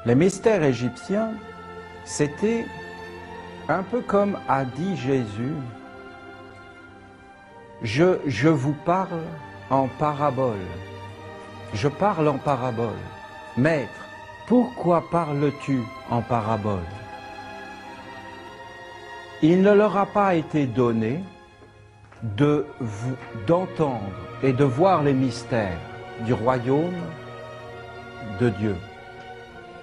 Les mystères égyptiens, c'était un peu comme a dit Jésus, je vous parle en parabole. Je parle en parabole. Maître, pourquoi parles-tu en parabole? Il ne leur a pas été donné d'entendre et de voir les mystères du royaume de Dieu.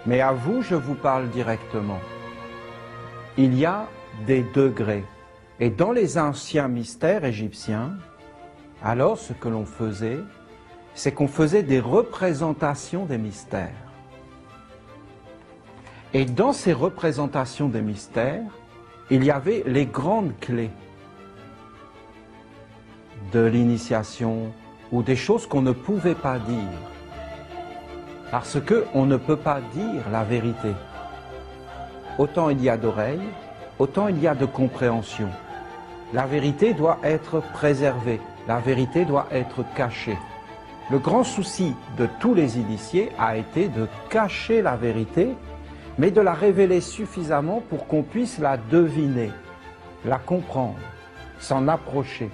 Mais à vous, je vous parle directement. Il y a des degrés. Et dans les anciens mystères égyptiens, alors ce que l'on faisait, c'est qu'on faisait des représentations des mystères. Et dans ces représentations des mystères, il y avait les grandes clés de l'initiation ou des choses qu'on ne pouvait pas dire. Parce qu'on ne peut pas dire la vérité. Autant il y a d'oreilles, autant il y a de compréhension. La vérité doit être préservée, la vérité doit être cachée. Le grand souci de tous les initiés a été de cacher la vérité, mais de la révéler suffisamment pour qu'on puisse la deviner, la comprendre, s'en approcher.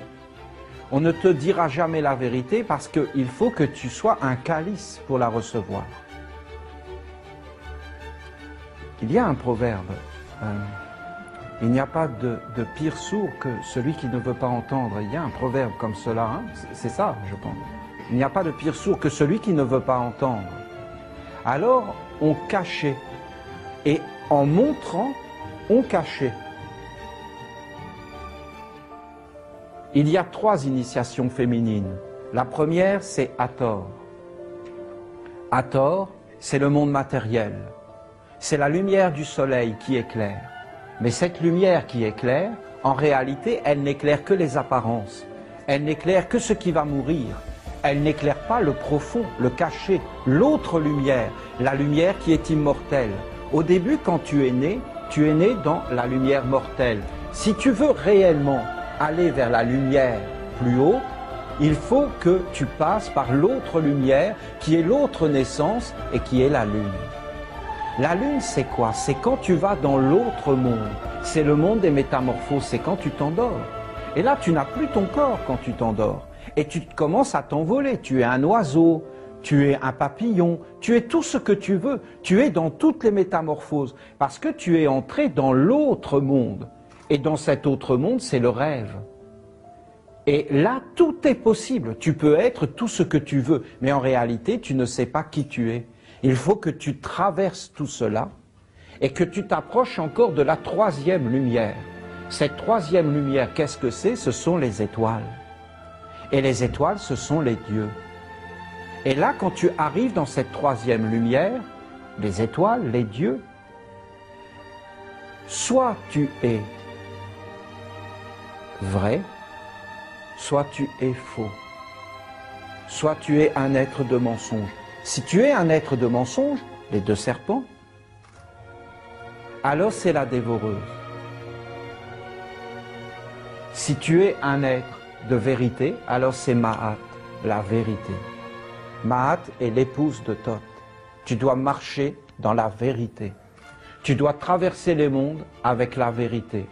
On ne te dira jamais la vérité parce qu'il faut que tu sois un calice pour la recevoir. Il y a un proverbe, il n'y a pas de pire sourd que celui qui ne veut pas entendre. Il y a un proverbe comme cela, hein? C'est ça, je pense. Il n'y a pas de pire sourd que celui qui ne veut pas entendre. Alors, on cachait. Et en montrant, on cachait. Il y a 3 initiations féminines. La première, c'est Hathor. Hathor, c'est le monde matériel. C'est la lumière du soleil qui éclaire. Mais cette lumière qui éclaire, en réalité, elle n'éclaire que les apparences. Elle n'éclaire que ce qui va mourir. Elle n'éclaire pas le profond, le caché, l'autre lumière, la lumière qui est immortelle. Au début, quand tu es né dans la lumière mortelle. Si tu veux réellement aller vers la lumière plus haut, il faut que tu passes par l'autre lumière qui est l'autre naissance et qui est la lune. La lune, c'est quoi? C'est quand tu vas dans l'autre monde. C'est le monde des métamorphoses, c'est quand tu t'endors. Et là, tu n'as plus ton corps quand tu t'endors. Et tu commences à t'envoler. Tu es un oiseau, tu es un papillon, tu es tout ce que tu veux. Tu es dans toutes les métamorphoses parce que tu es entré dans l'autre monde. Et dans cet autre monde, c'est le rêve. Et là, tout est possible. Tu peux être tout ce que tu veux, mais en réalité, tu ne sais pas qui tu es. Il faut que tu traverses tout cela et que tu t'approches encore de la 3e lumière. Cette 3e lumière, qu'est-ce que c'est? Ce sont les étoiles. Et les étoiles, ce sont les dieux. Et là, quand tu arrives dans cette 3e lumière, les étoiles, les dieux, soit tu es vrai, soit tu es faux, soit tu es un être de mensonge. Si tu es un être de mensonge, les 2 serpents, alors c'est la dévoreuse. Si tu es un être de vérité, alors c'est Ma'at, la vérité. Ma'at est l'épouse de Thoth. Tu dois marcher dans la vérité. Tu dois traverser les mondes avec la vérité.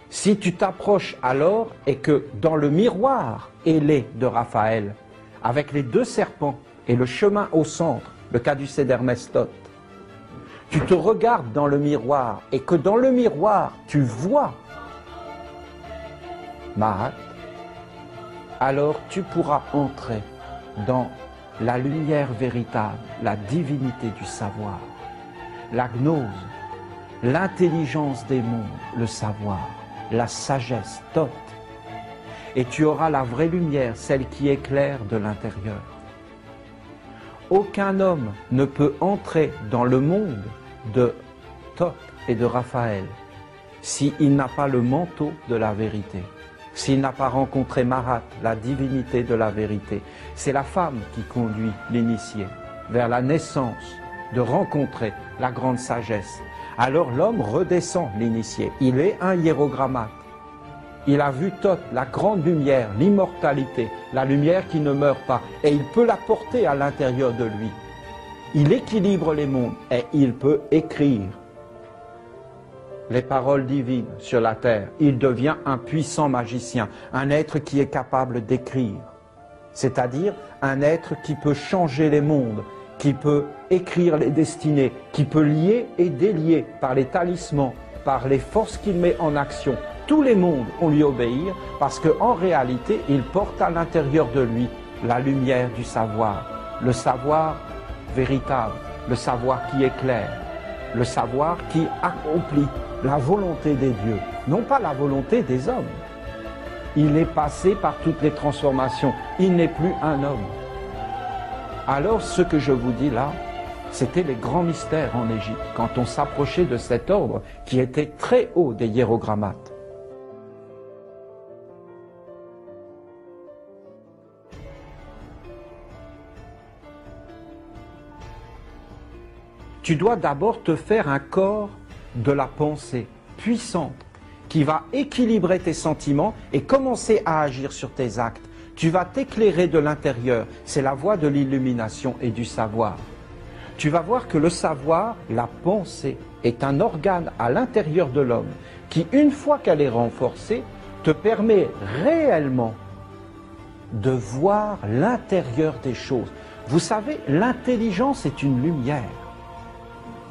Si tu t'approches alors et que dans le miroir ailé de Raphaël, avec les 2 serpents et le chemin au centre, le caducée d'Hermès Thoth, tu te regardes dans le miroir et que dans le miroir tu vois Ma'at, alors tu pourras entrer dans la lumière véritable, la divinité du savoir, la gnose, l'intelligence des mondes, le savoir, la sagesse, Thoth. Et tu auras la vraie lumière, celle qui éclaire de l'intérieur. Aucun homme ne peut entrer dans le monde de Thoth et de Raphaël s'il n'a pas le manteau de la vérité, s'il n'a pas rencontré Marat, la divinité de la vérité. C'est la femme qui conduit l'initié vers la naissance, de rencontrer la grande sagesse. Alors l'homme redescend l'initié, il est un hiérogrammate. Il a vu Thoth, la grande lumière, l'immortalité, la lumière qui ne meurt pas, et il peut la porter à l'intérieur de lui. il équilibre les mondes et il peut écrire les paroles divines sur la terre. Il devient un puissant magicien, un être qui est capable d'écrire, c'est-à-dire un être qui peut changer les mondes, qui peut écrire les destinées, qui peut lier et délier par les talismans, par les forces qu'il met en action. Tous les mondes ont lui obéir parce qu'en réalité, il porte à l'intérieur de lui la lumière du savoir, le savoir véritable, le savoir qui éclaire, le savoir qui accomplit la volonté des dieux, non pas la volonté des hommes. Il est passé par toutes les transformations, il n'est plus un homme. Alors ce que je vous dis là, c'était les grands mystères en Égypte, quand on s'approchait de cet ordre qui était très haut des hiérogrammates. Tu dois d'abord te faire un corps de la pensée puissante qui va équilibrer tes sentiments et commencer à agir sur tes actes. Tu vas t'éclairer de l'intérieur, c'est la voie de l'illumination et du savoir. Tu vas voir que le savoir, la pensée, est un organe à l'intérieur de l'homme qui, une fois qu'elle est renforcée, te permet réellement de voir l'intérieur des choses. Vous savez, l'intelligence est une lumière.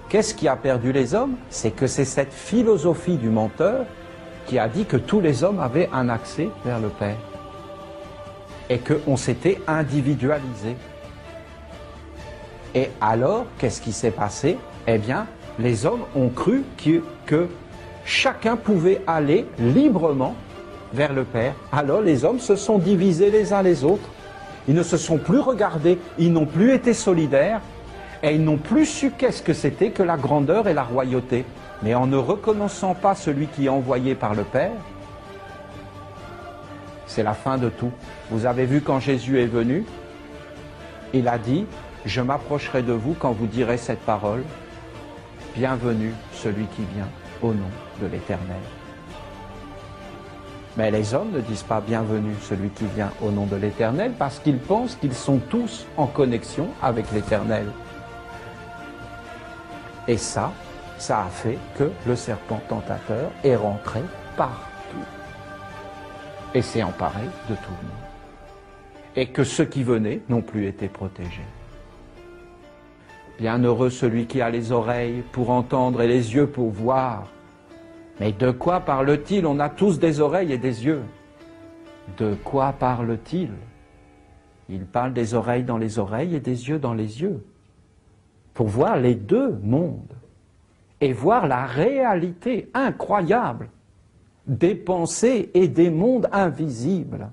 Qu'est-ce qui a perdu les hommes? C'est que c'est cette philosophie du menteur qui a dit que tous les hommes avaient un accès vers le Père et qu'on s'était individualisé. Et alors, qu'est-ce qui s'est passé? Eh bien, les hommes ont cru que chacun pouvait aller librement vers le Père. Alors les hommes se sont divisés les uns les autres. Ils ne se sont plus regardés, ils n'ont plus été solidaires. Et ils n'ont plus su qu'est-ce que c'était que la grandeur et la royauté. Mais en ne reconnaissant pas celui qui est envoyé par le Père, c'est la fin de tout. Vous avez vu quand Jésus est venu, il a dit, je m'approcherai de vous quand vous direz cette parole, bienvenue celui qui vient au nom de l'Éternel. Mais les hommes ne disent pas bienvenue celui qui vient au nom de l'Éternel parce qu'ils pensent qu'ils sont tous en connexion avec l'Éternel. Et ça a fait que le serpent tentateur est rentré partout et s'est emparé de tout le monde. Et que ceux qui venaient n'ont plus été protégés. Bienheureux celui qui a les oreilles pour entendre et les yeux pour voir. Mais de quoi parle-t-il? On a tous des oreilles et des yeux. De quoi parle-t-il? Il parle des oreilles dans les oreilles et des yeux dans les yeux. Pour voir les deux mondes et voir la réalité incroyable des pensées et des mondes invisibles.